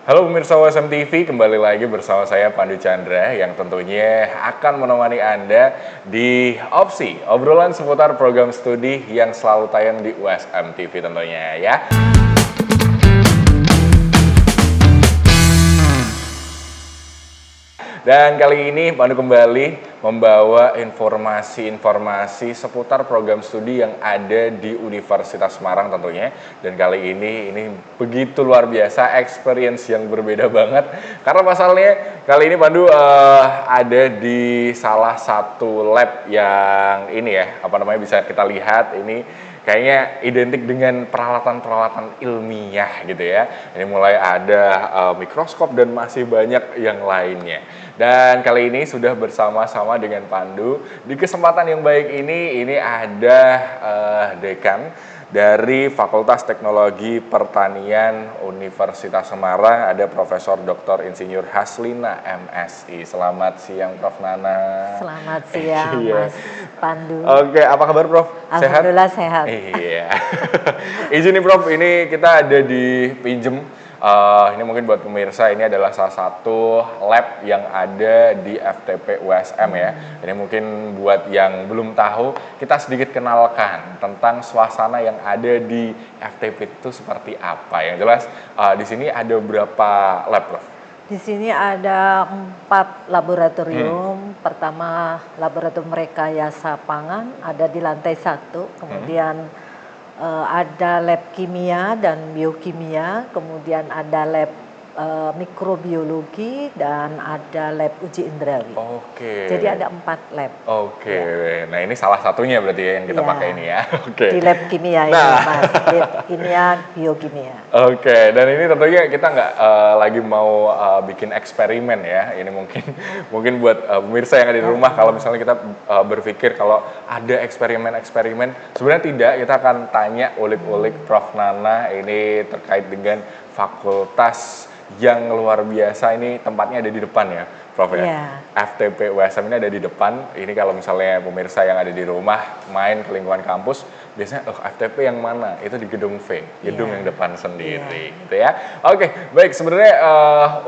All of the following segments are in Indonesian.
Halo pemirsa USM TV, kembali lagi bersama saya Pandu Chandra yang tentunya akan menemani Anda di Opsi, obrolan seputar program studi yang selalu tayang di USM TV tentunya ya. Dan kali ini Pandu kembali membawa informasi-informasi seputar program studi yang ada di Universitas Semarang tentunya. Dan kali ini begitu luar biasa, experience yang berbeda banget. Karena pasalnya kali ini Pandu ada di salah satu lab yang ini ya, bisa kita lihat ini kayaknya identik dengan peralatan-peralatan ilmiah gitu ya. Ini mulai ada mikroskop dan masih banyak yang lainnya. Dan kali ini sudah bersama-sama dengan Pandu. Di kesempatan yang baik ini ada dekan dari Fakultas Teknologi Pertanian Universitas Semarang, ada Profesor Dr. Insinyur Haslina MSI. Selamat siang Prof Nana. Selamat siang Mas Pandu. Oke, apa kabar Prof? Alhamdulillah sehat. Iya. Izin nih Prof, ini kita ada di Pinjem. Ini mungkin buat pemirsa, ini adalah salah satu lab yang ada di FTP USM ya. Ini mungkin buat yang belum tahu, kita sedikit kenalkan tentang suasana yang ada di FTP itu seperti apa. Yang jelas di sini ada berapa lab, Prof? Di sini ada 4 laboratorium. Pertama laboratorium rekayasa pangan ada di lantai 1, kemudian ada lab kimia dan biokimia, kemudian ada lab mikrobiologi dan ada lab uji indrawi. Oke. Jadi ada 4 lab. Oke. Ya. Nah ini salah satunya berarti ya yang kita pakai ini ya. Oke. Di lab kimia ini Mas, lab kimia, biokimia. Oke, dan ini tentunya kita nggak lagi mau bikin eksperimen ya. Ini mungkin buat pemirsa yang ada di rumah, kalau misalnya kita berpikir kalau ada eksperimen-eksperimen, sebenarnya tidak. Kita akan tanya ulik-ulik Prof Nana ini terkait dengan fakultas yang luar biasa. Ini tempatnya ada di depan ya, Prof ya. Yeah. FTP USM ini ada di depan. Ini kalau misalnya pemirsa yang ada di rumah main ke lingkungan kampus, biasanya FTP yang mana? Itu di gedung V, gedung yang depan sendiri, gitu ya. Oke, baik. Sebenarnya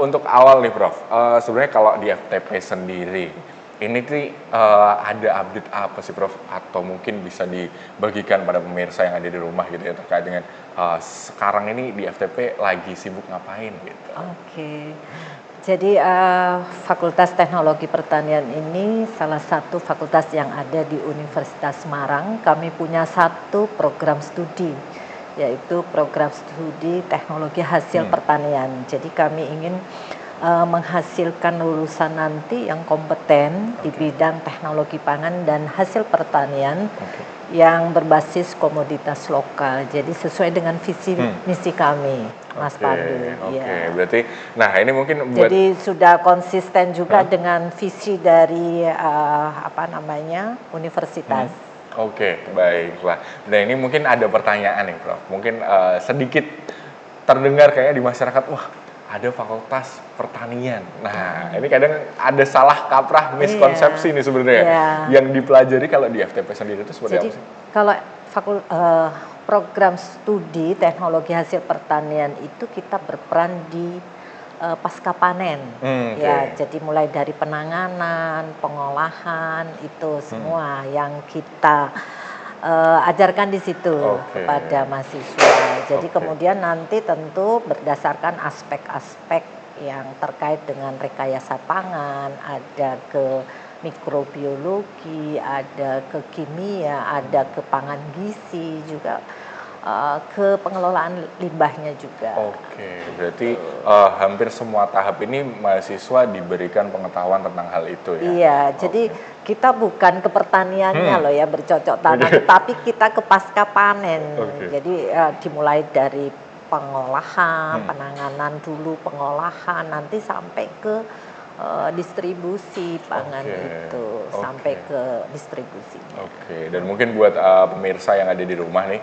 untuk awal nih, Prof. Sebenarnya kalau di FTP sendiri, ini tuh ada update apa sih, Prof? Atau mungkin bisa dibagikan pada pemirsa yang ada di rumah gitu ya, terkait dengan sekarang ini di FTP lagi sibuk ngapain gitu. Oke. Jadi Fakultas Teknologi Pertanian ini salah satu fakultas yang ada di Universitas Semarang. Kami punya satu program studi, yaitu program studi teknologi hasil pertanian. Jadi kami ingin menghasilkan lulusan nanti yang kompeten di bidang teknologi pangan dan hasil pertanian yang berbasis komoditas lokal. Jadi sesuai dengan visi misi kami. Mas Pandu. Oke, berarti, nah ini mungkin buat... Jadi sudah konsisten juga dengan visi dari universitas. Oke, baiklah. Nah ini mungkin ada pertanyaan nih, Prof. Mungkin sedikit terdengar kayaknya di masyarakat, wah ada fakultas pertanian. Nah ini kadang ada salah kaprah, miskonsepsi nih sebenarnya. Yang dipelajari kalau di FTP sendiri itu seperti apa sih? Kalau program studi teknologi hasil pertanian itu kita berperan di pasca panen, ya. Jadi mulai dari penanganan, pengolahan itu semua yang kita ajarkan di situ kepada mahasiswa. Jadi kemudian nanti tentu berdasarkan aspek-aspek yang terkait dengan rekayasa pangan, ada ke mikrobiologi, ada ke kimia, ada ke pangan gizi juga, ke pengelolaan limbahnya juga. Oke, berarti hampir semua tahap ini mahasiswa diberikan pengetahuan tentang hal itu ya? Iya, jadi kita bukan ke pertaniannya loh ya, bercocok tanam, tapi kita ke pasca panen. Jadi dimulai dari pengolahan, penanganan dulu, pengolahan, nanti sampai ke distribusi pangan itu, sampai ke distribusi. Dan mungkin buat pemirsa yang ada di rumah nih,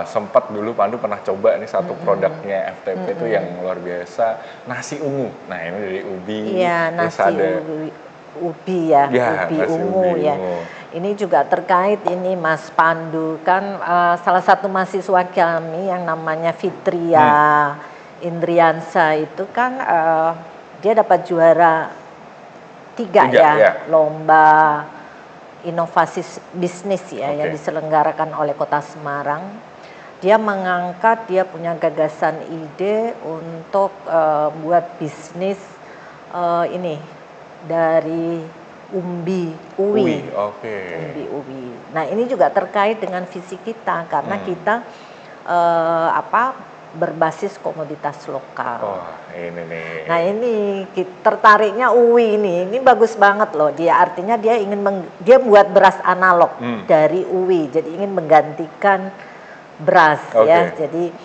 sempat dulu Pandu pernah coba nih satu produknya FTP itu yang luar biasa, nasi ungu. Nah ini dari ubi, iya, nasi ada ubi ya, ubi ungu ya. Ini juga terkait ini Mas Pandu, kan salah satu mahasiswa kami yang namanya Fitria Indriansa itu kan dia dapat juara 3 ya, lomba inovasi bisnis ya yang diselenggarakan oleh Kota Semarang. Dia mengangkat, dia punya gagasan ide untuk buat bisnis ini dari umbi uwi. Umbi uwi. Nah, ini juga terkait dengan visi kita karena kita berbasis komoditas lokal. Oh, ini nih. Nah, ini tertariknya uwi ini bagus banget loh. Dia artinya dia ingin dia buat beras analog dari uwi. Jadi ingin menggantikan beras ya. Jadi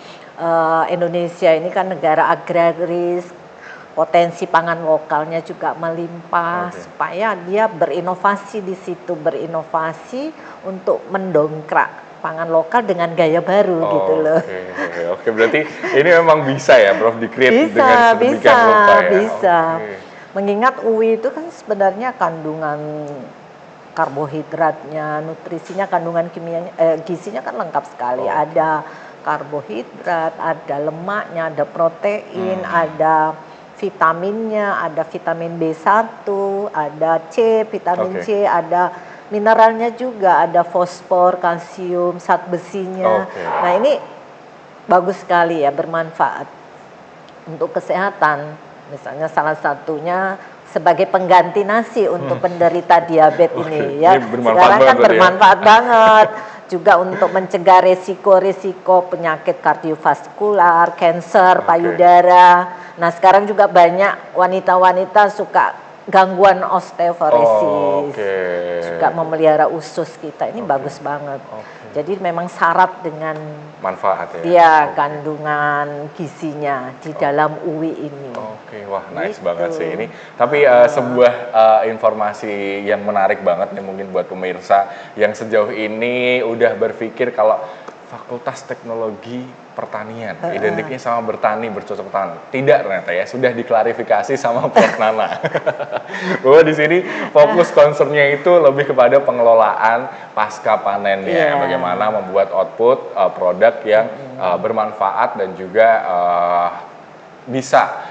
Indonesia ini kan negara agraris, potensi pangan lokalnya juga melimpah, supaya dia berinovasi di situ, berinovasi untuk mendongkrak pangan lokal dengan gaya baru gitu loh. Oke, berarti ini memang bisa ya, Prof, di-create dengan sedemikian rupa ya? Bisa. Mengingat uwi itu kan sebenarnya kandungan karbohidratnya, nutrisinya, kandungan kimianya, gizinya kan lengkap sekali. Ada karbohidrat, ada lemaknya, ada protein, ada vitaminnya, ada vitamin B1, ada C, vitamin C, ada mineralnya juga, ada fosfor, kalsium, zat besinya. Nah, ini bagus sekali ya, bermanfaat untuk kesehatan. Misalnya salah satunya sebagai pengganti nasi untuk penderita diabetes ini ya. Sekarang kan bermanfaat banget. Juga untuk mencegah resiko-resiko penyakit kardiovaskular, kanker payudara. Nah, sekarang juga banyak wanita-wanita suka gangguan osteoporosis, juga memelihara usus kita, ini bagus banget. Jadi memang syarat dengan manfaat ya. Dia kandungan gizinya di dalam uwi ini. Wah nice banget sih ini. Tapi sebuah informasi yang menarik banget nih mungkin buat pemirsa yang sejauh ini udah berpikir kalau Fakultas Teknologi Pertanian identiknya sama bertani, bercocok tanam. Tidak ternyata ya, sudah diklarifikasi sama Prof Nana. Bahwa di sini fokus concernnya itu lebih kepada pengelolaan pasca panennya, bagaimana membuat output produk yang bermanfaat dan juga bisa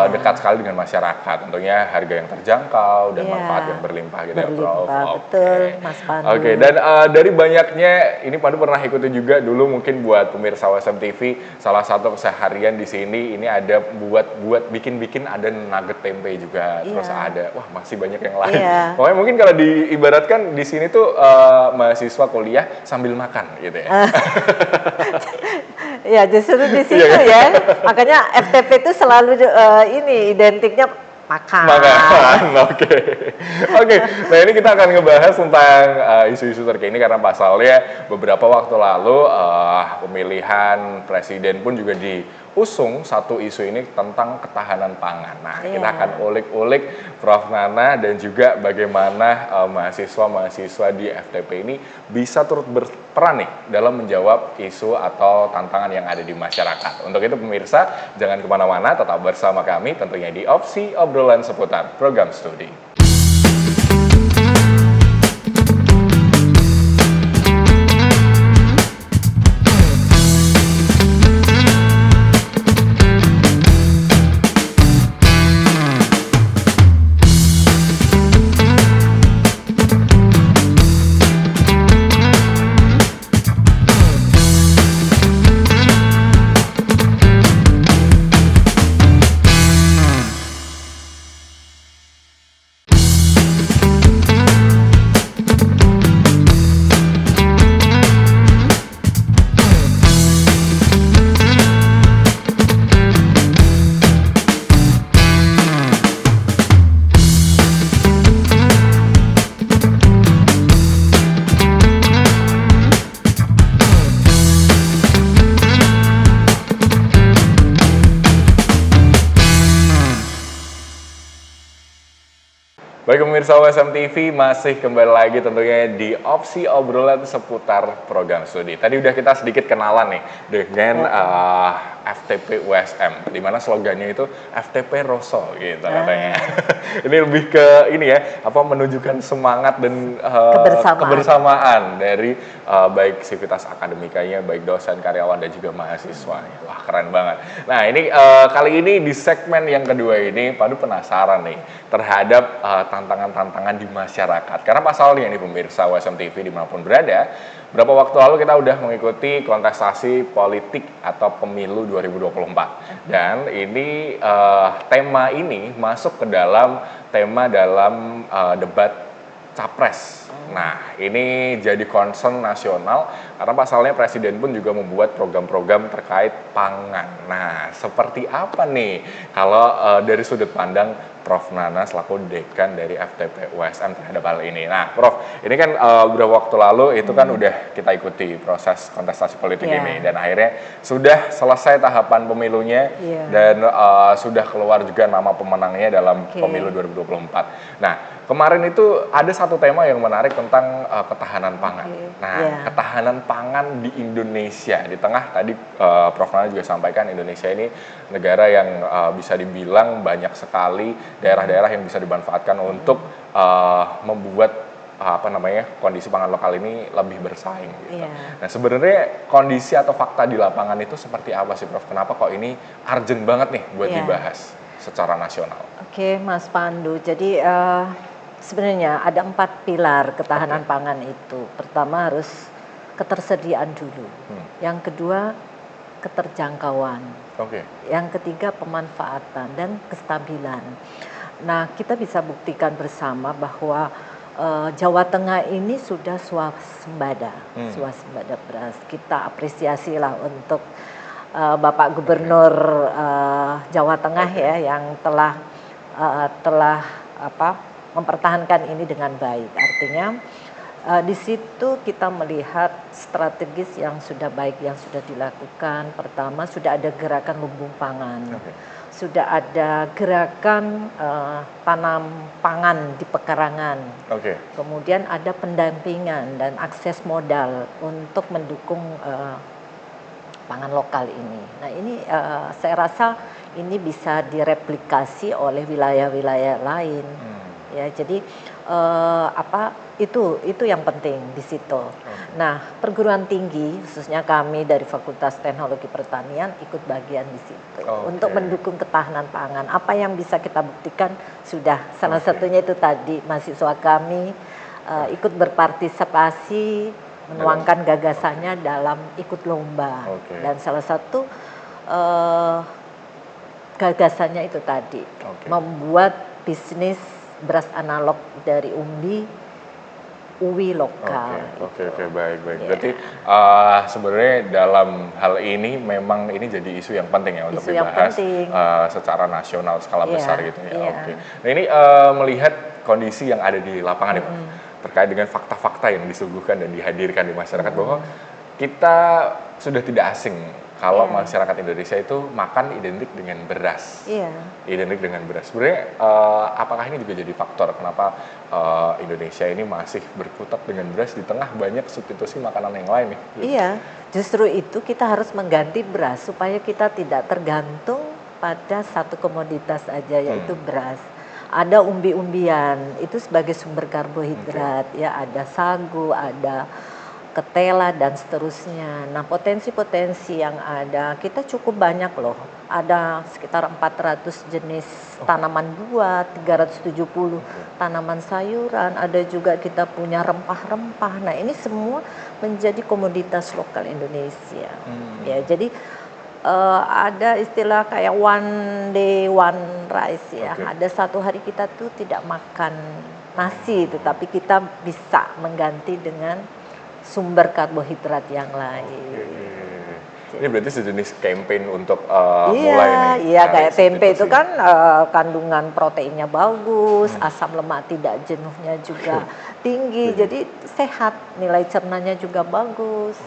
dekat sekali dengan masyarakat. Tentunya harga yang terjangkau dan manfaat yang berlimpah gitu ya, Prof. Betul, Mas Pandu. Dan dari banyaknya, ini Pandu pernah ikutin juga dulu mungkin buat pemirsa WSM TV, salah satu keseharian di sini ini ada buat bikin ada nugget tempe juga, terus ada, wah masih banyak yang lain. Pokoknya mungkin kalau diibaratkan di sini tuh mahasiswa kuliah sambil makan gitu ya. Ya justru di situ ya, makanya FTP itu selalu ini identiknya makan. Oke. Nah ini kita akan ngebahas tentang isu-isu terkini karena pasalnya beberapa waktu lalu pemilihan presiden pun juga diusung satu isu ini tentang ketahanan pangan. Nah kita akan ulik-ulik Prof Nana dan juga bagaimana mahasiswa-mahasiswa di FTP ini bisa turut berperan nih dalam menjawab isu atau tantangan yang ada di masyarakat. Untuk itu pemirsa jangan kemana-mana, tetap bersama kami tentunya di Opsi Obrolan seputar program studi. Baik pemirsa USM TV, masih kembali lagi tentunya di opsi obrolan seputar program studi. Tadi udah kita sedikit kenalan nih dengan FTP USM, di mana slogannya itu FTP Rosso gitu katanya. Ini lebih ke ini ya, menunjukkan semangat dan kebersamaan dari baik sivitas akademikanya, baik dosen, karyawan dan juga mahasiswanya. Wah keren banget. Nah ini kali ini di segmen yang kedua ini, Padu penasaran nih terhadap tantangan-tantangan di masyarakat. Karena pasalnya nih pemirsa USM TV dimanapun berada, berapa waktu lalu kita udah mengikuti kontestasi politik atau pemilu 2024. Dan ini tema ini masuk ke dalam tema dalam debat capres. Nah, ini jadi concern nasional karena pasalnya Presiden pun juga membuat program-program terkait pangan. Nah, seperti apa nih kalau dari sudut pandang Prof. Nana selaku dekan dari FTP USM terhadap hal ini. Nah, Prof, ini kan beberapa waktu lalu itu kan udah kita ikuti proses kontestasi politik ini dan akhirnya sudah selesai tahapan pemilunya dan sudah keluar juga nama pemenangnya dalam pemilu 2024. Nah, kemarin itu ada satu tema yang menarik tentang ketahanan pangan. Nah, ketahanan pangan di Indonesia di tengah tadi Prof. Nana juga sampaikan Indonesia ini negara yang bisa dibilang banyak sekali daerah-daerah yang bisa dimanfaatkan untuk membuat kondisi pangan lokal ini lebih bersaing gitu. Nah, sebenarnya kondisi atau fakta di lapangan itu seperti apa sih, Prof? Kenapa kok ini urgent banget nih buat dibahas secara nasional? Oke, Mas Pandu. Jadi sebenarnya ada 4 pilar ketahanan pangan itu. Pertama harus ketersediaan dulu. Yang kedua keterjangkauan. Yang ketiga pemanfaatan dan kestabilan. Nah, kita bisa buktikan bersama bahwa Jawa Tengah ini sudah swasembada beras. Kita apresiasilah untuk Bapak Gubernur Jawa Tengah ya yang telah mempertahankan ini dengan baik. Artinya di situ kita melihat strategis yang sudah baik yang sudah dilakukan. Pertama, sudah ada gerakan lumbung pangan. Sudah ada gerakan tanam pangan di pekarangan. Kemudian ada pendampingan dan akses modal untuk mendukung pangan lokal ini. Nah, ini saya rasa ini bisa direplikasi oleh wilayah-wilayah lain. Ya, jadi itu yang penting di situ. Nah, perguruan tinggi khususnya kami dari Fakultas Teknologi Pertanian ikut bagian di situ untuk mendukung ketahanan pangan. Apa yang bisa kita buktikan sudah salah satunya itu tadi mahasiswa kami ikut berpartisipasi menuangkan gagasannya dalam ikut lomba dan salah satu gagasannya itu tadi membuat bisnis beras analog dari UWI lokal. Baik. Berarti sebenarnya dalam hal ini memang ini jadi isu yang penting ya untuk dibahas secara nasional skala besar gitu ya. Nah, ini melihat kondisi yang ada di lapangan ya, Pak, terkait dengan fakta-fakta yang disuguhkan dan dihadirkan di masyarakat bahwa kita sudah tidak asing kalau masyarakat Indonesia itu makan identik dengan beras. Identik dengan beras. Sebenarnya apakah ini juga jadi faktor kenapa Indonesia ini masih berkutat dengan beras di tengah banyak substitusi makanan yang lain nih? Iya, justru itu kita harus mengganti beras supaya kita tidak tergantung pada satu komoditas aja yaitu beras. Ada umbi-umbian itu sebagai sumber karbohidrat, ya ada sagu, ada ketela dan seterusnya. Nah, potensi-potensi yang ada kita cukup banyak loh. Ada sekitar 400 jenis tanaman buah, 370 tanaman sayuran, ada juga kita punya rempah-rempah. Nah, ini semua menjadi komoditas lokal Indonesia. Ya, jadi ada istilah kayak one day one rice ya. Ada satu hari kita tuh tidak makan nasi, tetapi kita bisa mengganti dengan sumber karbohidrat yang lain. Ini berarti sejenis campaign untuk mulai nih. Iya, kayak tempe itu kan kandungan proteinnya bagus, asam lemak tidak jenuhnya juga tinggi, jadi sehat, nilai cernanya juga bagus.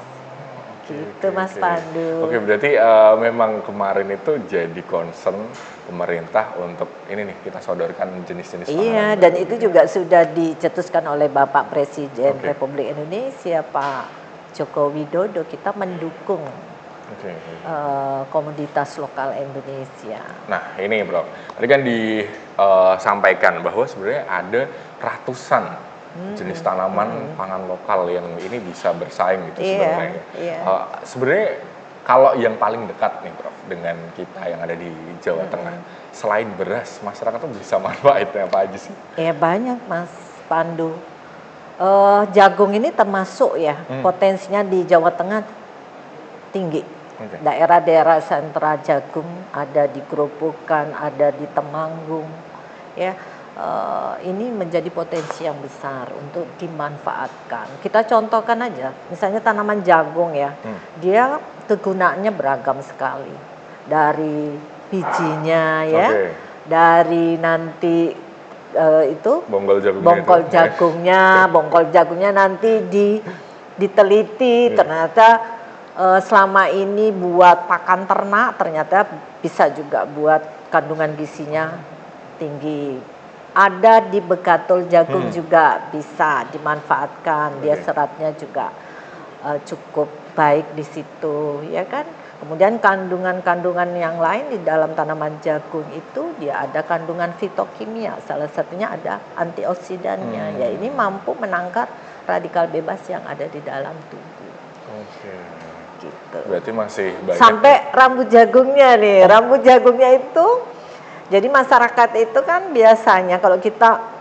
Gitu Mas Pandu. Oke, berarti memang kemarin itu jadi concern pemerintah untuk ini nih kita sodorkan jenis-jenis panganan. Iya, dan itu juga sudah dicetuskan oleh Bapak Presiden Republik Indonesia Pak Joko Widodo. Kita mendukung komoditas lokal Indonesia. Nah ini Bro, tadi kan disampaikan bahwa sebenarnya ada ratusan jenis tanaman pangan lokal yang ini bisa bersaing gitu sebenarnya. Sebenarnya kalau yang paling dekat nih Prof dengan kita yang ada di Jawa Tengah, selain beras, masyarakat tuh bisa manfaatnya apa aja sih? Ya banyak Mas Pandu. Jagung ini termasuk ya potensinya di Jawa Tengah tinggi. Daerah-daerah sentra jagung ada di Grobogan, ada di Temanggung, ya. Ini menjadi potensi yang besar untuk dimanfaatkan. Kita contohkan aja, misalnya tanaman jagung ya, dia kegunaannya beragam sekali. Dari bijinya ya, dari nanti itu bongkol jagungnya nanti diteliti ternyata selama ini buat pakan ternak ternyata bisa juga buat kandungan gizinya tinggi. Ada di begatul jagung juga bisa dimanfaatkan, dia seratnya juga cukup baik di situ, ya kan. Kemudian kandungan-kandungan yang lain di dalam tanaman jagung itu dia ada kandungan fitokimia, salah satunya ada antioksidannya. Ya ini mampu menangkal radikal bebas yang ada di dalam tubuh. Gitu. Berarti masih banyak. Sampai rambut jagungnya nih, rambut jagungnya itu, jadi masyarakat itu kan biasanya kalau kita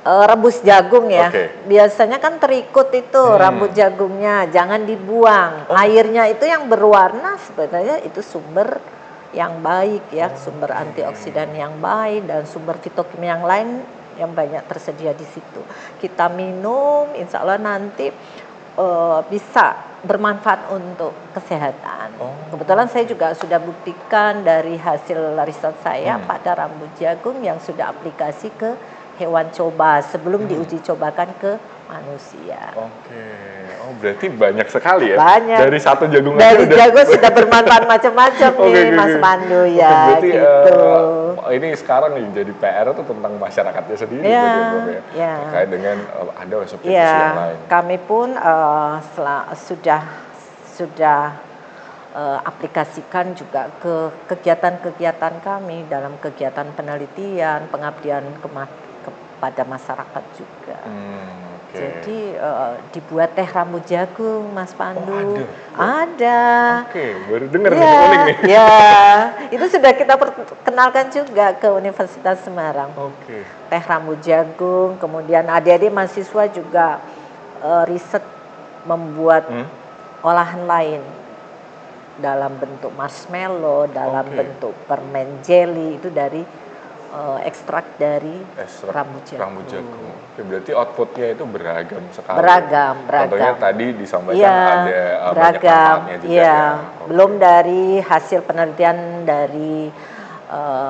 rebus jagung ya, biasanya kan terikut itu rambut jagungnya, jangan dibuang. Airnya itu yang berwarna sebenarnya itu sumber yang baik ya, sumber antioksidan yang baik dan sumber fitokimia yang lain yang banyak tersedia di situ. Kita minum, insya Allah nanti bisa bermanfaat untuk kesehatan. Kebetulan saya juga sudah buktikan dari hasil riset saya pada rambut jagung yang sudah aplikasi ke hewan coba sebelum diuji cobakan ke manusia. Oh berarti banyak sekali ya? Banyak. Dari satu jagung dari jagung sudah bermanfaat macam-macam nih Mas Pandu ya. Berarti gitu. Ini sekarang nih jadi PR itu tentang masyarakatnya sendiri terkait dengan ada substitusi yang lain. Kami pun sudah aplikasikan juga ke kegiatan-kegiatan kami dalam kegiatan penelitian, pengabdian kepada masyarakat juga. Jadi dibuat teh rambut jagung, Mas Pandu. Ada. Baru dengar nih. Ya, itu sudah kita perkenalkan juga ke Universitas Semarang. Teh rambut jagung, kemudian adik-adik mahasiswa juga riset membuat olahan lain dalam bentuk marshmallow, dalam bentuk permen jelly itu dari ekstrak dari rambut jagung. Berarti outputnya itu beragam sekali. Beragam. Contohnya tadi disampaikan ada banyak manfaatnya juga. Belum dari hasil penelitian dari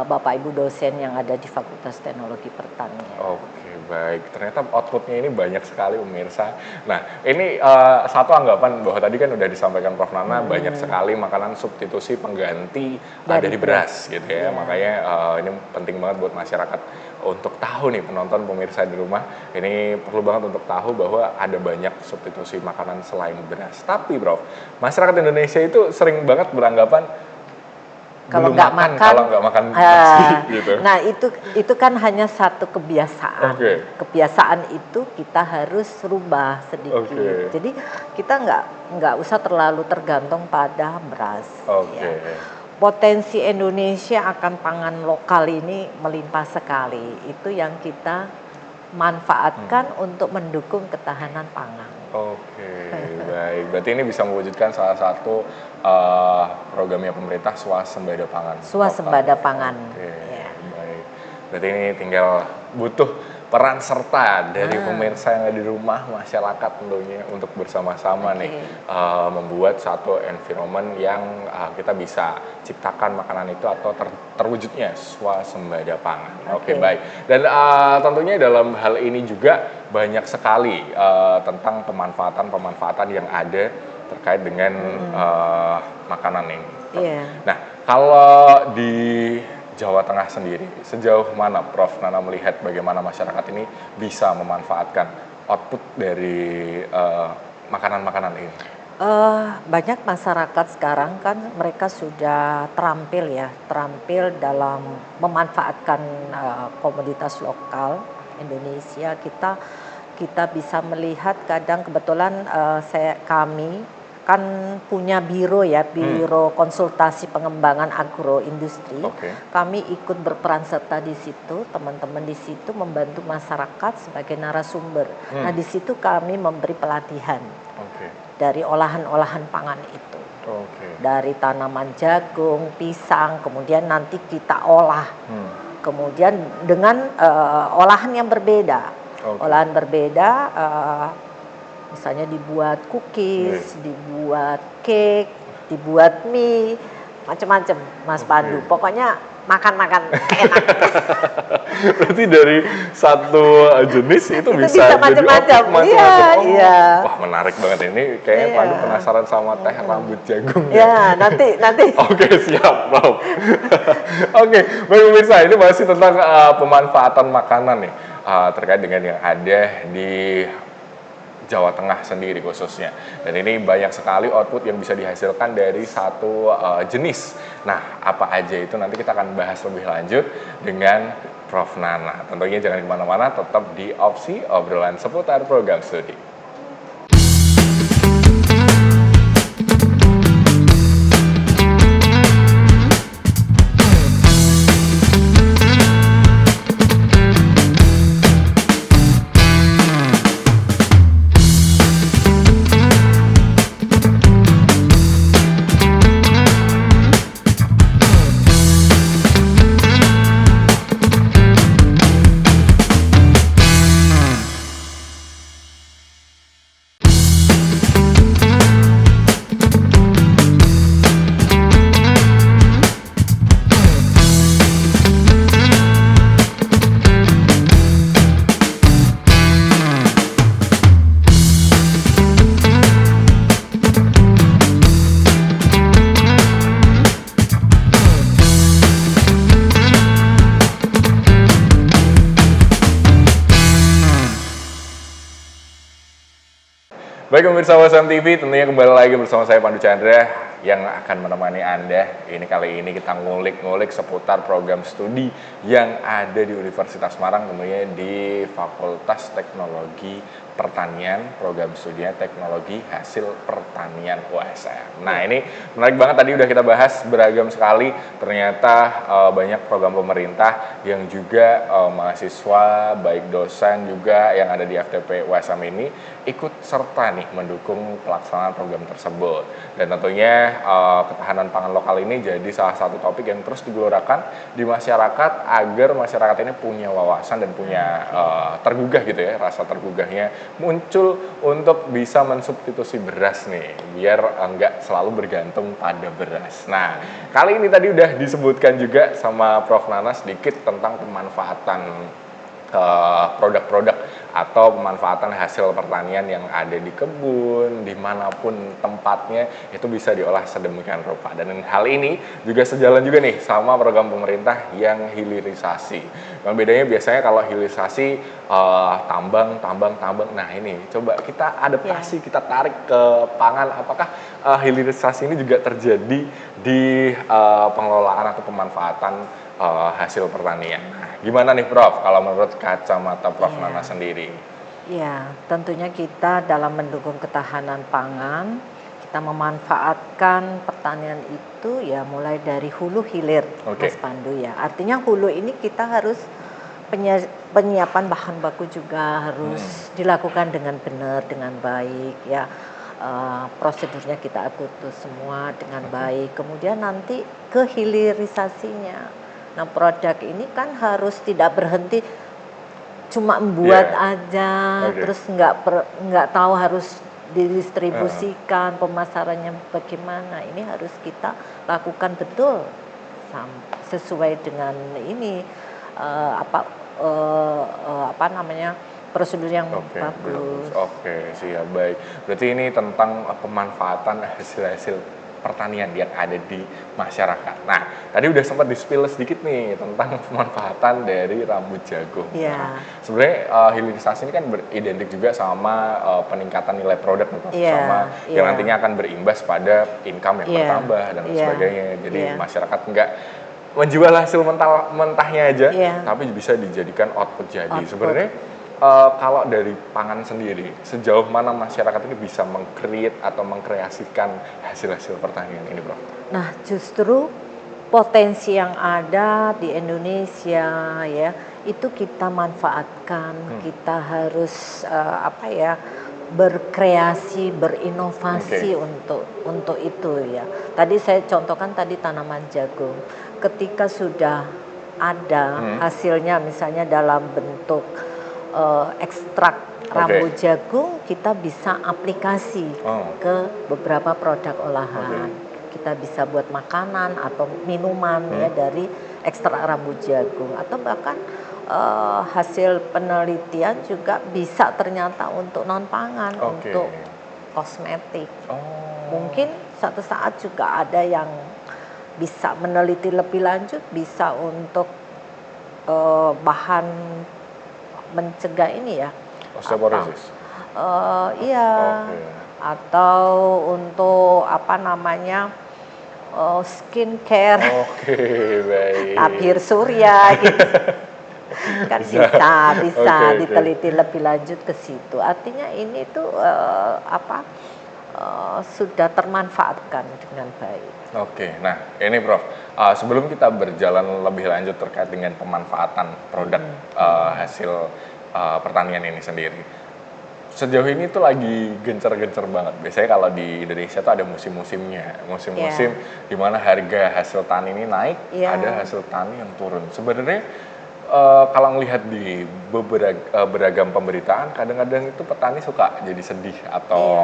Bapak Ibu dosen yang ada di Fakultas Teknologi Pertanian. Baik, ternyata outputnya ini banyak sekali pemirsa. Nah ini satu anggapan bahwa tadi kan udah disampaikan Prof Nana banyak sekali makanan substitusi pengganti dari beras gitu ya. Makanya ini penting banget buat masyarakat untuk tahu nih, penonton pemirsa di rumah, ini perlu banget untuk tahu bahwa ada banyak substitusi makanan selain beras. Tapi Prof, masyarakat Indonesia itu sering banget beranggapan kalau nggak makan nasi gitu. Nah itu kan hanya satu kebiasaan. Kebiasaan itu kita harus rubah sedikit. Jadi kita nggak usah terlalu tergantung pada beras. Ya. Potensi Indonesia akan pangan lokal ini melimpah sekali. Itu yang kita manfaatkan untuk mendukung ketahanan pangan. Baik. Berarti ini bisa mewujudkan salah satu programnya pemerintah swasembada pangan. Swasembada pangan. Baik. Berarti ini tinggal butuh peran serta dari pemirsa yang ada di rumah, masyarakat tentunya untuk bersama-sama nih membuat satu environment yang kita bisa ciptakan makanan itu atau terwujudnya swasembada pangan. Baik. Dan tentunya dalam hal ini juga banyak sekali tentang pemanfaatan yang ada terkait dengan makanan ini. Iya. Nah, kalau di Jawa Tengah sendiri, sejauh mana Prof. Nana melihat bagaimana masyarakat ini bisa memanfaatkan output dari makanan-makanan ini? Banyak masyarakat sekarang kan mereka sudah terampil dalam memanfaatkan komoditas lokal Indonesia. Kita bisa melihat kadang kebetulan kami kan punya biro konsultasi pengembangan agroindustri. Kami ikut berperan serta di situ, teman-teman di situ membantu masyarakat sebagai narasumber. Nah, di situ kami memberi pelatihan dari olahan-olahan pangan itu. Dari tanaman jagung, pisang, kemudian nanti kita olah. Kemudian dengan olahan yang berbeda. Olahan berbeda, misalnya dibuat cookies, dibuat cake, dibuat mie, macam-macam, Mas Pandu. Pokoknya makan-makan enak. Berarti dari satu jenis itu bisa macam-macam. Iya. Wah, menarik banget ini. Kayaknya Pandu penasaran sama teh rambut jagung. Ya, nanti. Oke, siap, Prof. Oke, baik pemirsa, ini masih tentang pemanfaatan makanan nih. Terkait dengan yang ada di Jawa Tengah sendiri khususnya. Dan ini banyak sekali output yang bisa dihasilkan dari satu jenis. Nah, apa aja itu nanti kita akan bahas lebih lanjut dengan Prof. Nana. Tentunya jangan kemana-mana, tetap di Opsi obrolan seputar program studi. Baik pemirsa WSM TV, tentunya kembali lagi bersama saya Pandu Chandra yang akan menemani Anda. Kali ini kita ngulik-ngulik seputar program studi yang ada di Universitas Semarang, tentunya di Fakultas Teknologi Pertanian, program studinya Teknologi Hasil Pertanian USM. Nah, ini menarik banget, tadi udah kita bahas beragam sekali. Ternyata banyak program pemerintah yang juga mahasiswa, baik dosen juga yang ada di FTP USM ini ikut serta nih mendukung pelaksanaan program tersebut. Dan tentunya ketahanan pangan lokal ini jadi salah satu topik yang terus digelorakan di masyarakat agar masyarakat ini punya wawasan dan punya tergugah gitu ya, rasa tergugahnya muncul untuk bisa mensubstitusi beras nih, biar enggak selalu bergantung pada beras. Nah, kali ini tadi udah disebutkan juga sama Prof. Nana sedikit tentang pemanfaatan produk-produk atau pemanfaatan hasil pertanian yang ada di kebun, dimanapun tempatnya, itu bisa diolah sedemikian rupa. Dan hal ini juga sejalan juga nih sama program pemerintah yang hilirisasi. Yang bedanya biasanya kalau hilirisasi tambang. Nah ini coba kita adaptasi, kita tarik ke pangan. Apakah hilirisasi ini juga terjadi di pengelolaan atau pemanfaatan hasil pertanian? Gimana nih Prof, kalau menurut kacamata Prof. Nana sendiri? Ya, tentunya kita dalam mendukung ketahanan pangan, kita memanfaatkan pertanian itu ya mulai dari hulu hilir, Mas Pandu ya. Artinya hulu ini kita harus penyiapan bahan baku juga harus dilakukan dengan benar, dengan baik ya. Prosedurnya kita atur semua dengan baik. Kemudian nanti ke hilirisasinya. Nah, produk ini kan harus tidak berhenti cuma membuat aja, terus nggak tahu harus didistribusikan, pemasarannya bagaimana. Ini harus kita lakukan betul sesuai dengan ini prosedur yang Oke, bagus. Oke, siap, baik. Berarti ini tentang pemanfaatan hasil-hasil pertanian yang ada di masyarakat. Nah, tadi udah sempat di-spill sedikit nih tentang pemanfaatan dari rambut jagung. Iya. Nah, sebenarnya hilirisasi ini kan identik juga sama peningkatan nilai produk, Iya, sama iya. yang nantinya akan berimbas pada income yang Iya, bertambah dan lain iya, sebagainya. Jadi iya. masyarakat nggak menjual hasil mentahnya aja, Iya. tapi bisa dijadikan output jadi. Output. Sebenarnya kalau dari pangan sendiri, sejauh mana masyarakat ini bisa meng-create atau mengkreasikan hasil-hasil pertanian ini, Prof? Nah, justru potensi yang ada di Indonesia ya, itu kita manfaatkan. Kita harus berkreasi, berinovasi untuk itu ya. Tadi saya contohkan tadi tanaman jagung. Ketika sudah ada hasilnya misalnya dalam bentuk ekstrak rambut jagung, kita bisa aplikasi ke beberapa produk olahan. Kita bisa buat makanan atau minuman ya dari ekstrak rambut jagung, atau bahkan hasil penelitian juga bisa ternyata untuk non pangan, untuk kosmetik. Mungkin suatu saat juga ada yang bisa meneliti lebih lanjut, bisa untuk bahan mencegah ini ya, osteoporosis. Iya. Atau untuk skincare. Baik. Tabir surya gitu. Kan bisa diteliti lebih lanjut ke situ. Artinya ini tuh sudah termanfaatkan dengan baik. Nah ini Prof, sebelum kita berjalan lebih lanjut terkait dengan pemanfaatan produk hasil pertanian ini sendiri, sejauh ini tuh lagi gencar-gencar banget. Biasanya kalau di Indonesia tuh ada musim-musimnya, musim-musim di mana harga hasil tani ini naik, ada hasil tani yang turun. Sebenarnya kalau melihat di beragam pemberitaan, kadang-kadang itu petani suka jadi sedih atau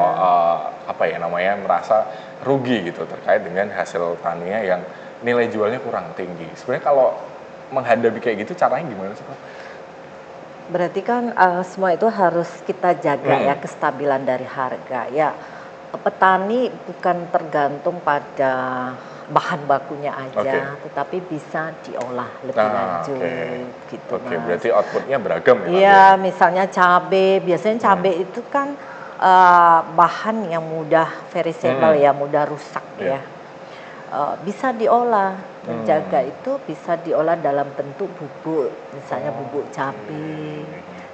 merasa rugi gitu terkait dengan hasil taninya yang nilai jualnya kurang tinggi. Sebenarnya kalau menghadapi kayak gitu caranya gimana sih, Pak? Berarti kan semua itu harus kita jaga ya, kestabilan dari harga ya. Petani bukan tergantung pada bahan bakunya aja, tetapi bisa diolah lebih lanjut gitu. Berarti outputnya beragam ya? Iya, misalnya cabai, biasanya cabai itu kan bahan yang mudah perishable ya, mudah rusak ya. Bisa diolah, menjaga itu bisa diolah dalam bentuk bubuk, misalnya bubuk cabai.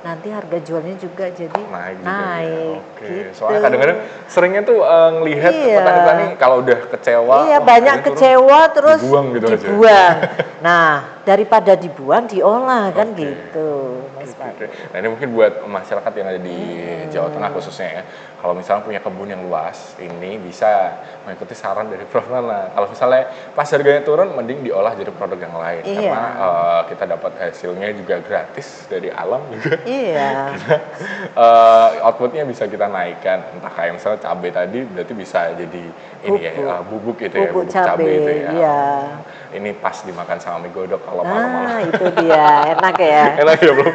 Nanti harga jualnya juga jadi naik gitu. Soalnya kadang-kadang seringnya tuh ngelihat petani-petani kalau udah kecewa, banyak kecewa terus dibuang gitu aja. Nah, daripada dibuang diolah kan gitu, Mas Pak. Nah ini mungkin buat masyarakat yang ada di Jawa Tengah khususnya ya, kalau misalnya punya kebun yang luas, ini bisa mengikuti saran dari Prof Nana. Kalau misalnya pas harganya turun, mending diolah jadi produk yang lain, karena kita dapat hasilnya juga gratis dari alam juga. Outputnya bisa kita naikkan, entah kayak misalnya cabai tadi, berarti bisa jadi bubuk gitu ya, bubuk cabai itu ya. Ini pas dimakan sama mie godok kalau malam-malam. Itu dia, enak ya. Enak ya belum?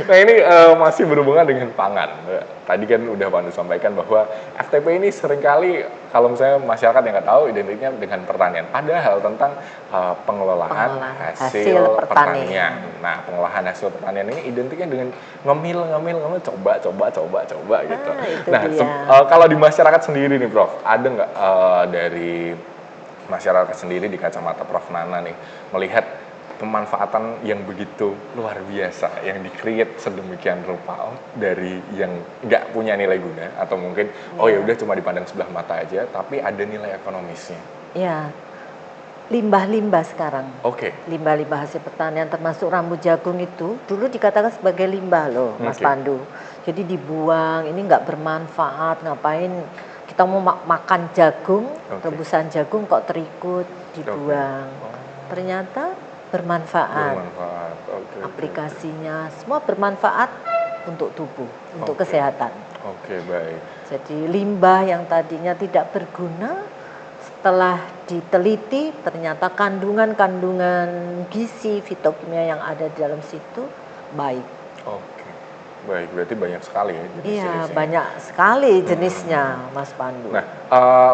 Nah ini masih berhubungan dengan pangan. Tadi kan udah Pak Anu sampaikan bahwa FTP ini seringkali kalau misalnya masyarakat yang nggak tahu identiknya dengan pertanian. Padahal tentang pengelolaan hasil pertanian. Nah pengolahan hasil pertanian ini identiknya dengan ngemil, coba gitu. Nah kalau di masyarakat sendiri nih Prof, ada nggak dari masyarakat sendiri di kacamata Prof Nana nih melihat pemanfaatan yang begitu luar biasa yang di-create sedemikian rupa dari yang nggak punya nilai guna atau mungkin ya udah cuma dipandang sebelah mata aja tapi ada nilai ekonomisnya. Ya, limbah-limbah sekarang. Limbah-limbah hasil pertanian termasuk rambut jagung itu dulu dikatakan sebagai limbah loh, Mas Pandu. Jadi dibuang, ini nggak bermanfaat, ngapain kita mau makan jagung, rebusan jagung kok terikut dibuang. Ternyata bermanfaat. Aplikasinya semua bermanfaat untuk tubuh, untuk kesehatan. Baik. Jadi limbah yang tadinya tidak berguna setelah diteliti ternyata kandungan gizi fitokimia yang ada di dalam situ baik. baik. Berarti banyak sekali ya Iya, jenis-jenisnya. banyak sekali jenisnya, Mas Pandu. Nah,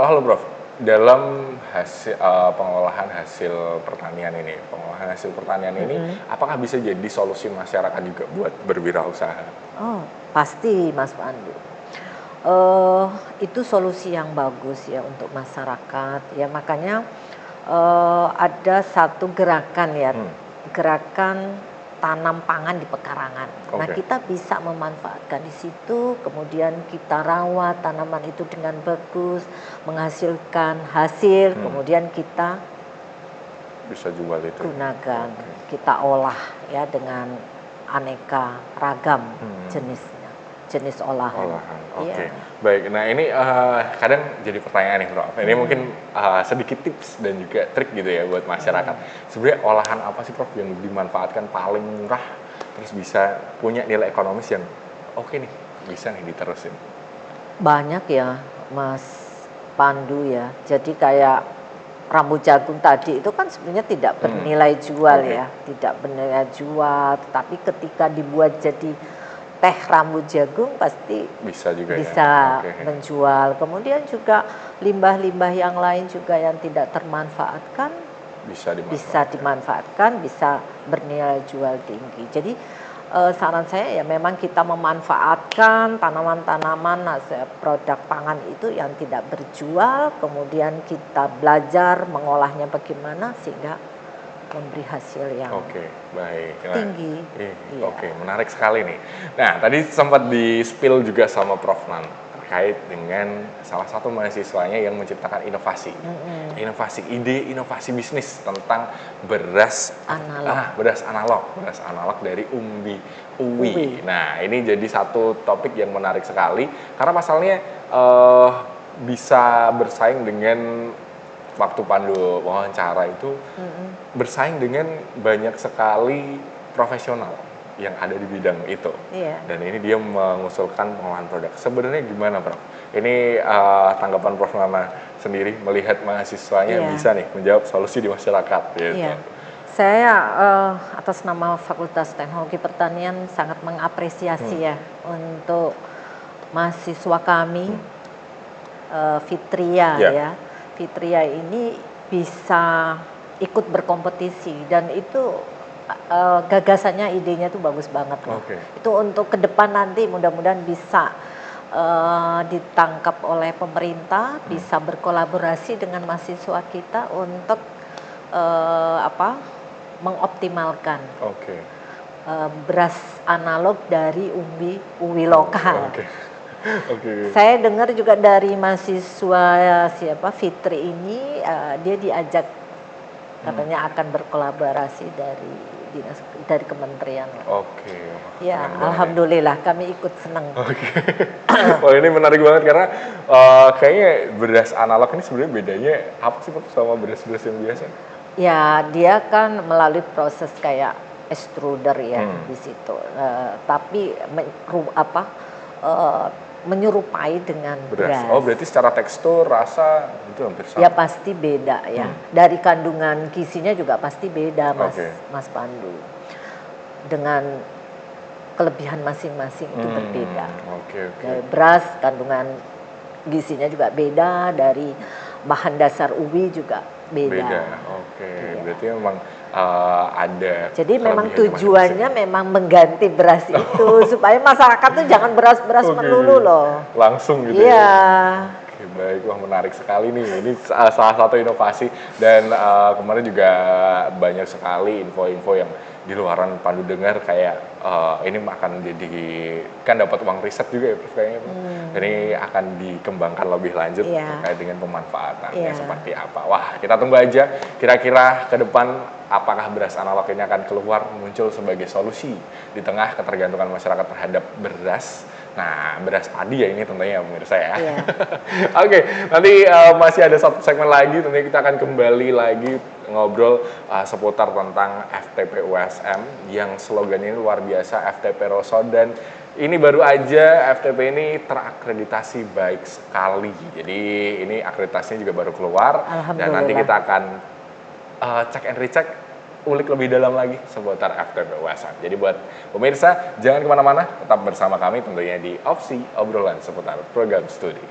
lalu Prof, dalam hasil pengolahan hasil pertanian ini, apakah bisa jadi solusi masyarakat juga buat berwirausaha? Oh, pasti Mas Pandu. Itu solusi yang bagus ya untuk masyarakat ya, makanya ada satu gerakan ya, gerakan tanam pangan di pekarangan. Nah, kita bisa memanfaatkan di situ, kemudian kita rawat tanaman itu dengan bagus, menghasilkan hasil, kemudian kita bisa jual itu. Gunakan, kita olah ya dengan aneka ragam jenis olahan. Oke. Baik. Nah, ini kadang jadi pertanyaan nih, Prof. Ini mungkin sedikit tips dan juga trik gitu ya buat masyarakat. Sebenarnya olahan apa sih, Prof, yang dimanfaatkan paling murah terus bisa punya nilai ekonomis yang oke nih, bisa nih diterusin? Banyak ya, Mas Pandu ya. Jadi kayak rambut jagung tadi itu kan sebenarnya tidak bernilai jual ya, tidak bernilai jual, tapi ketika dibuat jadi teh rambut jagung pasti bisa juga menjual. Kemudian juga limbah-limbah yang lain juga yang tidak termanfaatkan bisa dimanfaatkan, bisa bernilai jual tinggi. Jadi saran saya ya memang kita memanfaatkan tanaman-tanaman produk pangan itu yang tidak berjual, kemudian kita belajar mengolahnya bagaimana sehingga memberi hasil yang tinggi. Menarik sekali nih. Nah, tadi sempat di-spill juga sama Prof Nan terkait dengan salah satu mahasiswanya yang menciptakan inovasi. Inovasi bisnis tentang beras analog dari umbi uwi. Nah, ini jadi satu topik yang menarik sekali karena pasalnya bisa bersaing dengan waktu Pandu wawancara itu bersaing dengan banyak sekali profesional yang ada di bidang itu. Dan ini dia mengusulkan pengolahan produk. Sebenarnya gimana, Prof? Ini tanggapan Prof Nana sendiri melihat mahasiswanya bisa nih menjawab solusi di masyarakat. Gitu. Saya atas nama Fakultas Teknologi Pertanian sangat mengapresiasi ya untuk mahasiswa kami Fitria ya. Fitria ini bisa ikut berkompetisi dan itu gagasannya, idenya tuh bagus banget loh. Itu untuk ke depan nanti mudah-mudahan bisa ditangkap oleh pemerintah, bisa berkolaborasi dengan mahasiswa kita untuk mengoptimalkan beras analog dari umbi uwi lokal. Saya dengar juga dari mahasiswa Fitri ini dia diajak katanya akan berkolaborasi dari kementerian. Ya, alhamdulillah kami ikut senang. Wah, ini menarik banget karena kayaknya beras analog ini sebenarnya bedanya apa sih sama beras-beras yang biasa? Ya, dia kan melalui proses kayak extruder ya di situ. Tapi menyerupai dengan beras. Oh, berarti secara tekstur, rasa itu hampir sama. Ya pasti beda ya. Dari kandungan gizinya juga pasti beda, Mas Pandu. Dengan kelebihan masing-masing itu berbeda. Dari beras kandungan gizinya juga beda, dari bahan dasar ubi juga beda. Berarti memang ada. Jadi memang tujuannya memang mengganti beras itu supaya masyarakat tuh jangan beras-beras melulu loh. Langsung gitu ya. Baik, wah menarik sekali nih. Ini salah satu inovasi dan kemarin juga banyak sekali info-info yang di luaran Pandu dengar kayak ini akan jadi kan dapat uang riset juga ya, Prof, kayaknya. Ini akan dikembangkan lebih lanjut terkait dengan pemanfaatannya seperti apa. Wah, kita tunggu aja kira-kira ke depan apakah beras analog ini akan keluar muncul sebagai solusi di tengah ketergantungan masyarakat terhadap beras. Nah, beras padi ya ini tentunya pemirsa ya. Oke, nanti masih ada satu segmen lagi, tentunya kita akan kembali lagi ngobrol seputar tentang FTP USM yang slogannya luar biasa, FTP Roso, dan ini baru aja FTP ini terakreditasi baik sekali. Jadi ini akreditasinya juga baru keluar dan nanti kita akan cek and recheck ulik lebih dalam lagi seputar FTP UASM. Jadi buat pemirsa, jangan kemana-mana, tetap bersama kami tentunya di Opsi Obrolan seputar program studi.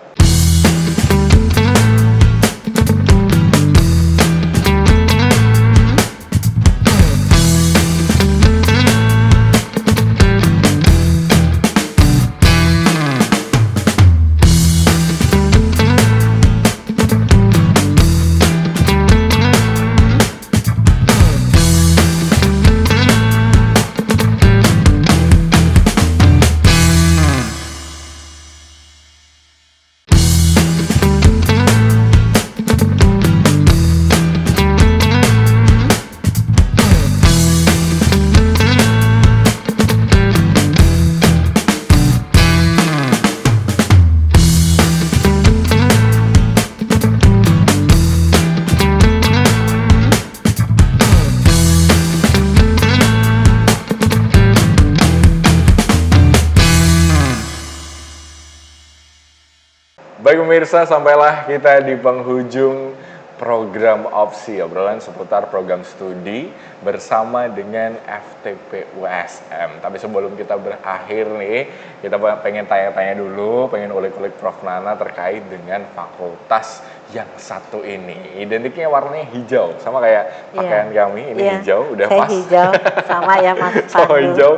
Baik pemirsa, sampailah kita di penghujung program Opsi, obrolan seputar program studi bersama dengan FTP UASM. Tapi sebelum kita berakhir nih, kita pengen tanya-tanya dulu, pengen ulik-ulik Prof. Nana terkait dengan fakultas yang satu ini. Identiknya warnanya hijau, sama kayak pakaian kami, ini hijau, udah pas. Hijau, sama ya Mas Pandu. Sama hijau.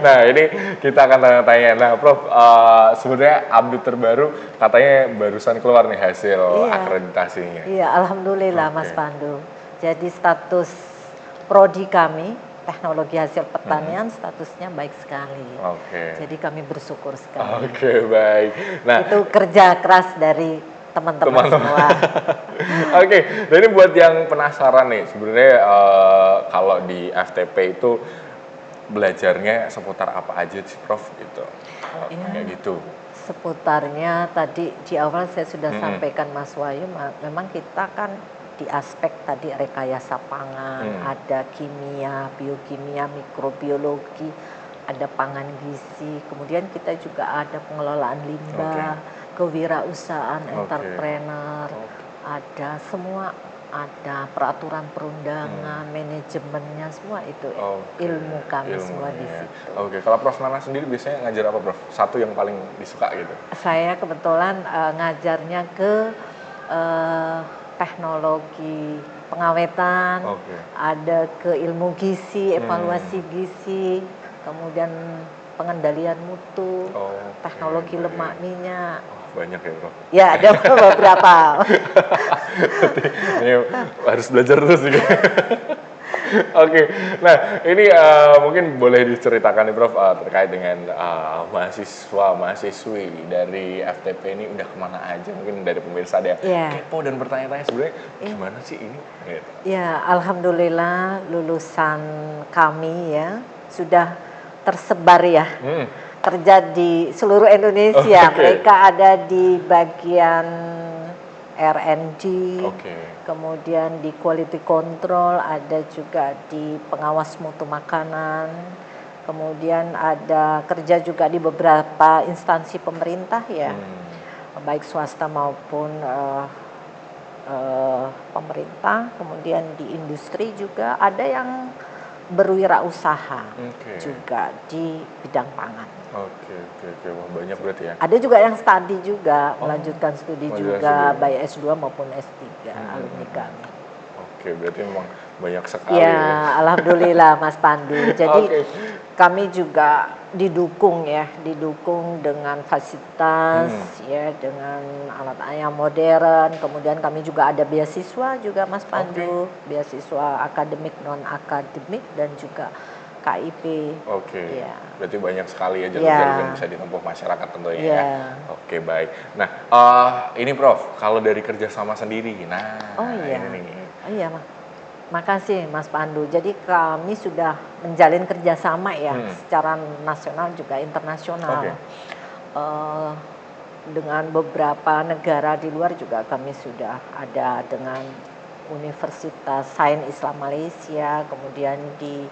Nah ini kita akan tanya-tanya. Nah Prof, sebenarnya update terbaru katanya barusan keluar nih hasil akreditasinya. Iya, alhamdulillah Mas Pandu. Jadi status prodi kami, teknologi hasil pertanian, statusnya baik sekali. Jadi kami bersyukur sekali. Baik. Nah, itu kerja keras dari teman-teman semua. Dan ini buat yang penasaran nih, sebenarnya kalau di FTP itu belajarnya seputar apa aja sih Prof gitu? Kayak gitu. Seputarnya tadi di awal saya sudah sampaikan Mas Wahyu, memang kita kan di aspek tadi rekayasa pangan, ada kimia, biokimia, mikrobiologi, ada pangan gizi, kemudian kita juga ada pengelolaan limbah, kewirausahaan, entrepreneur, ada semua, ada peraturan perundangan, manajemennya, semua itu ilmu kami semua di situ. Kalau Prof. Nana sendiri biasanya ngajar apa Prof? Satu yang paling disuka gitu? Saya kebetulan ngajarnya ke teknologi pengawetan, ada ke ilmu gizi, evaluasi gizi, kemudian pengendalian mutu, teknologi lemak minyak. Banyak ya Prof? Ya ada beberapa. Ini harus belajar terus nih. Nah ini mungkin boleh diceritakan nih Prof terkait dengan mahasiswa-mahasiswi dari FTP ini udah kemana aja, mungkin dari pemirsa ada yang kepo dan bertanya-tanya sebenarnya gimana sih ini? Gitu. Ya alhamdulillah lulusan kami ya sudah tersebar ya, kerja di seluruh Indonesia. Mereka ada di bagian R&D, kemudian di quality control, ada juga di pengawas mutu makanan, kemudian ada kerja juga di beberapa instansi pemerintah ya, baik swasta maupun pemerintah, kemudian di industri juga ada yang berwirausaha juga di bidang pangan. Wah, banyak berarti ya. Ada juga yang studi juga, melanjutkan studi juga, baik S2 maupun S3 alumni kami. Berarti memang banyak sekali. Ya, alhamdulillah Mas Pandu. Jadi kami juga didukung dengan fasilitas ya, dengan alat yang modern. Kemudian kami juga ada beasiswa juga Mas Pandu, beasiswa akademik, non akademik dan juga KIP. Berarti banyak sekali ya jalur-jalur yang bisa ditempuh masyarakat tentunya ya. Baik. Nah, ini Prof, kalau dari kerjasama sendiri, ini. Makasih Mas Pandu. Jadi kami sudah menjalin kerjasama ya, secara nasional juga internasional. Dengan beberapa negara di luar juga kami sudah ada dengan Universitas Sains Islam Malaysia, kemudian di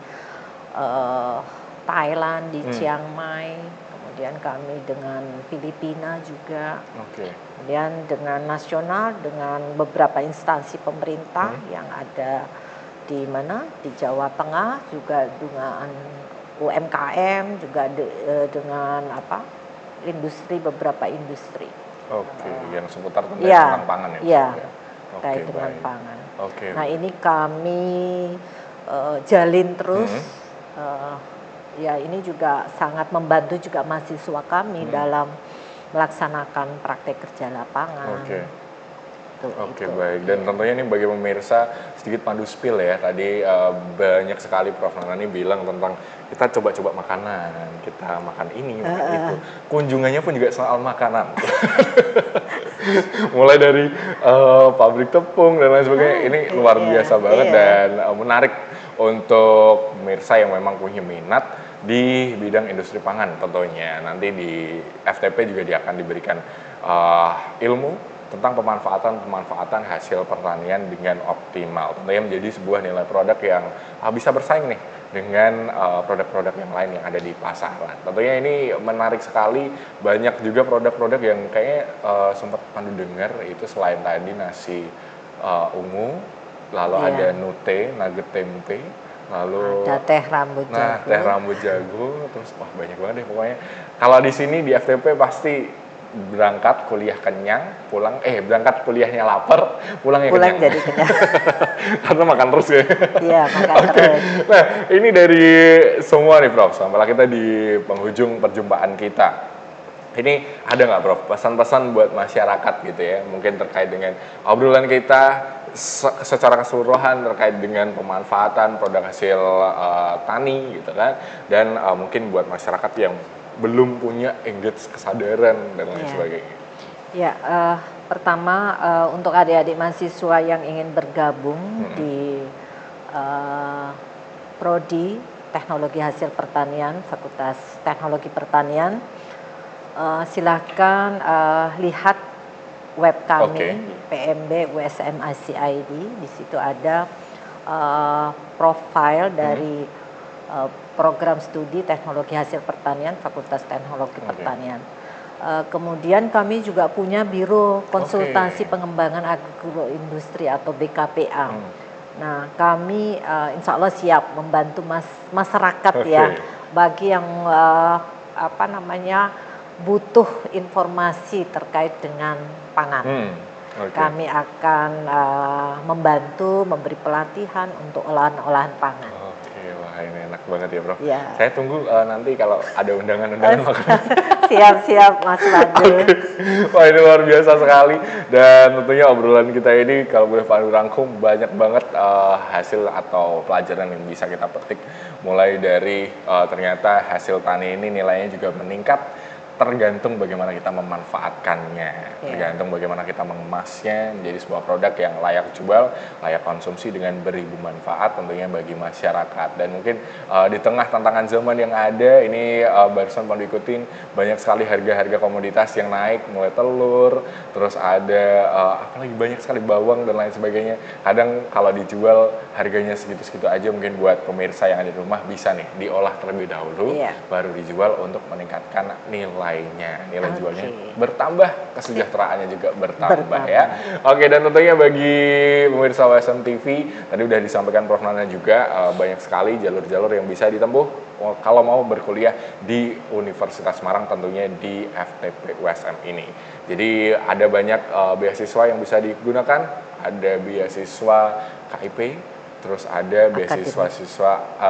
Thailand, di Chiang Mai, kemudian kami dengan Filipina juga, kemudian dengan nasional, dengan beberapa instansi pemerintah yang ada di mana di Jawa Tengah juga dengan UMKM juga dengan beberapa industri. Oke, yang seputar tentang pangan ya? Iya, terkait dengan pangan. Nah ini kami jalin terus. Ya ini juga sangat membantu juga mahasiswa kami dalam melaksanakan praktek kerja lapangan. Oke, baik. Dan tentunya ini bagi pemirsa sedikit pandu spill ya. Tadi banyak sekali Prof. Nana bilang tentang kita coba-coba makanan, kita makan ini, makan itu. Kunjungannya pun juga soal makanan. Mulai dari pabrik tepung dan lain sebagainya. Ini luar biasa banget dan menarik untuk pemirsa yang memang punya minat di bidang industri pangan tentunya. Nanti di FTP juga dia akan diberikan ilmu tentang pemanfaatan hasil pertanian dengan optimal. Tentunya menjadi sebuah nilai produk yang bisa bersaing nih dengan produk-produk yang lain yang ada di pasaran. Tentunya ini menarik sekali, banyak juga produk-produk yang kayaknya sempat Pandu dengar itu selain tadi nasi ungu, lalu ada nute, nugget tempe, lalu ada teh rambut jago. Nah, teh rambut jago, terus wah banyak banget deh pokoknya. Kalau di sini di FTP pasti berangkat kuliah kenyang, berangkat kuliahnya lapar, pulang kenyang. Jadi kenyang. Karena makan terus ya. Iya, makan terus. Nah, ini dari semua nih Prof, sampailah kita di penghujung perjumpaan kita. Ini ada nggak Prof pesan-pesan buat masyarakat gitu ya, mungkin terkait dengan obrolan kita secara keseluruhan terkait dengan pemanfaatan produk hasil tani gitu kan, dan mungkin buat masyarakat yang belum punya kesadaran dan lain sebagainya. Ya, pertama untuk adik-adik mahasiswa yang ingin bergabung di Prodi Teknologi Hasil Pertanian, Fakultas Teknologi Pertanian, silakan lihat web kami PMB USM ICID. Di situ ada profil dari program studi Teknologi Hasil Pertanian Fakultas Teknologi Pertanian. Kemudian kami juga punya Biro Konsultasi Pengembangan Agroindustri atau BKPA. Nah, kami insya Allah siap membantu masyarakat ya, bagi yang butuh informasi terkait dengan pangan. Kami akan membantu memberi pelatihan untuk olahan-olahan pangan. Wah ini enak banget ya Prof. Ya. Saya tunggu nanti kalau ada undangan-undangan makanan. Siap Mas Pandu. Wah ini luar biasa sekali, dan tentunya obrolan kita ini kalau boleh Pandu rangkum banyak banget hasil atau pelajaran yang bisa kita petik, mulai dari ternyata hasil tani ini nilainya juga meningkat tergantung bagaimana kita memanfaatkannya, tergantung bagaimana kita mengemasnya menjadi sebuah produk yang layak jual, layak konsumsi dengan beribu manfaat tentunya bagi masyarakat. Dan mungkin di tengah tantangan zaman yang ada ini, barusan Pandu ikutin banyak sekali harga-harga komoditas yang naik, mulai telur, terus ada apalagi banyak sekali bawang dan lain sebagainya. Kadang kalau dijual harganya segitu-segitu aja, mungkin buat pemirsa yang ada di rumah bisa nih diolah terlebih dahulu, baru dijual untuk meningkatkan nilai jualnya bertambah, kesejahteraannya juga bertambah ya. Oke, dan tentunya bagi pemirsa WSM TV tadi udah disampaikan Prof Nana juga, banyak sekali jalur-jalur yang bisa ditempuh kalau mau berkuliah di Universitas Semarang, tentunya di FTP USM ini. Jadi ada banyak beasiswa yang bisa digunakan, ada beasiswa KIP, terus ada beasiswa-siswa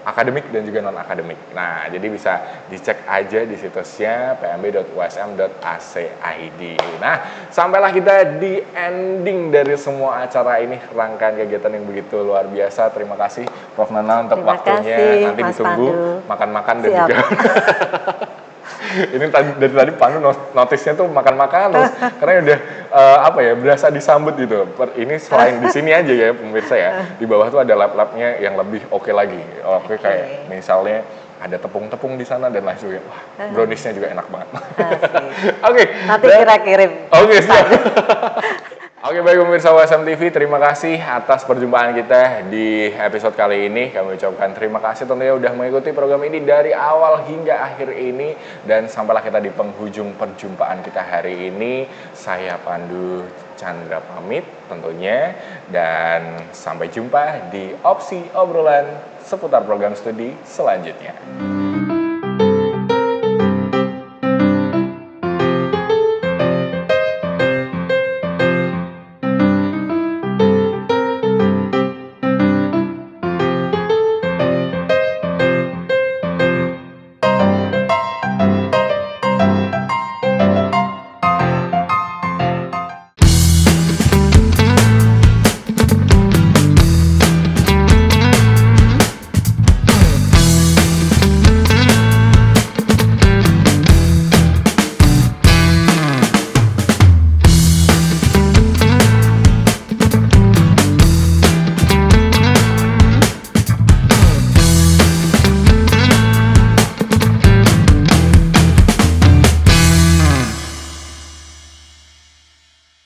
akademik dan juga non-akademik. Nah, jadi bisa dicek aja di situsnya pmb.usm.ac.id. Nah, sampailah kita di ending dari semua acara ini, rangkaian kegiatan yang begitu luar biasa. Terima kasih Prof Nana untuk waktunya. Nanti ditunggu makan-makan dan juga ini dari tadi Pandu notisnya tuh makan-makan terus karena udah berasa disambut gitu. Ini selain di sini aja ya pemirsa ya, di bawah tuh ada lab-labnya yang lebih oke lagi. Kayak misalnya ada tepung-tepung di sana dan lain sebagainya. Wah, browniesnya juga enak banget. Nanti kita kirim. Siap. Oke, baik pemirsa WSM TV, terima kasih atas perjumpaan kita di episode kali ini. Kami ucapkan terima kasih tentunya udah mengikuti program ini dari awal hingga akhir ini. Dan sampailah kita di penghujung perjumpaan kita hari ini. Saya Pandu Chandra pamit tentunya. Dan sampai jumpa di opsi obrolan seputar program studi selanjutnya.